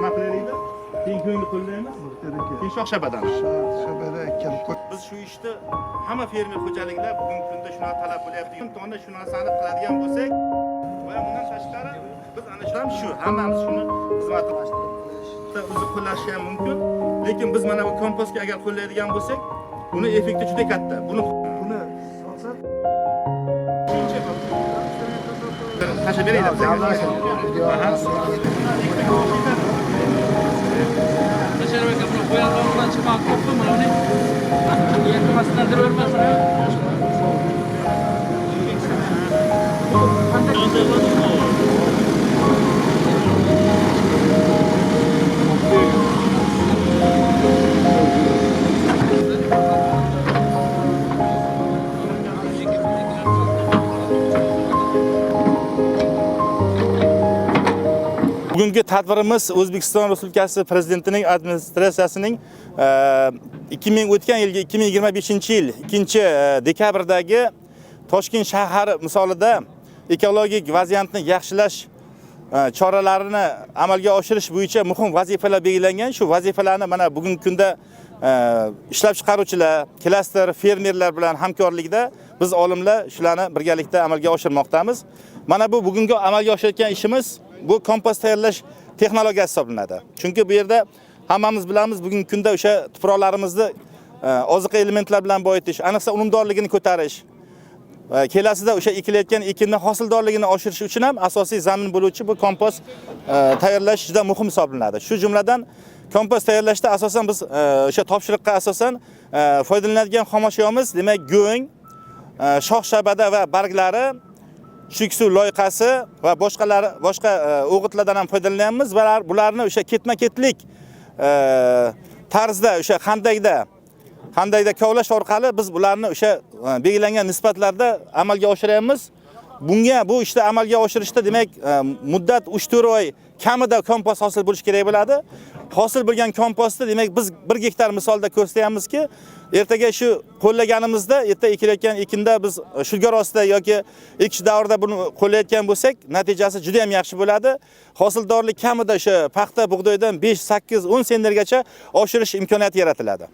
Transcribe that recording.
nima qilaylik? Keng ko'ngli qo'llaymiz. Keng shoxshabadan. Shabada ekan. Biz shu ishni hamma fermer xo'jaliklar bugungi kunda shunaqa talab bo'lyapti. Tonna shu narsani qiladigan bo'lsak, va bundan tashqari biz ana shu hammamiz shuni xizmatda o'zi qo'llashi ham mumkin. Lekin biz mana bu kompostga agar qo'llaydigan bo'lsak, uni effekti juda katta. Buni solsak tashlab beraylik. Qo'yalg'ondan chiqib qo'ydim mana uni. Yetmasdan dirvermasin. Bugungi tadbirimiz O'zbekiston Respublikasi Prezidentining administratsiyasining 2025-yil 2-dekabrdagi Toshkent shahri misolida ekologik vaziyatni yaxshilash choralarini amalga oshirish bo'yicha muhim vazifalar belgilangan. Shu vazifalarni mana bugungi kunda ishlab chiqaruvchilar, klaster fermerlar bilan hamkorlikda biz olimlar shularni birgalikda amalga oshirmoqdamiz. Mana bu bugungi amalga oshirayotgan ishimiz bu kompost tayyorlash texnologiyasi hisoblanadi. Chunki bu yerda hammamiz bilamiz, bugungi kunda o'sha tuproqlarimizni oziqa elementlar bilan boyitish, ayniqsa unumdorligini ko'tarish, kelasida o'sha ekilayotgan ekinning hosildorligini oshirish uchun ham asosiy zamin bo'luvchi bu kompost tayyorlash juda muhim hisoblanadi. Shu jumladan kompost tayyorlashda asosan biz o'sha topshiriqqa asosan foydalanadigan xomashyomiz, demak, go'ng, shox-shabada va barglari, chuchuk suv loyqasi va boshqa o'g'itlardan ham foydalanamiz va bularni o'sha ketma-ketlik tarzda o'sha xandayda kovlash orqali biz bularni o'sha belgilangan nisbatlarda amalga oshiramiz. Bunga bu ishda amalga oshirishda demak muddat 3-4 oy kamida kompost hosil bo'lish kerak bo'ladi. Hosil bo'lgan kompostni demak biz 1 gektar misolda ko'rsatyapmizki, ertaga shu qo'llaganimizda, erta ekilayotgan ekinda biz shulgar ostida yoki ekish davrida buni qo'llayotgan bo'lsak, natijasi juda ham yaxshi bo'ladi. Hosildorlik kamida o'sha paxta bug'doydan 5, 8, 10 sennergacha oshirish imkoniyati yaratiladi.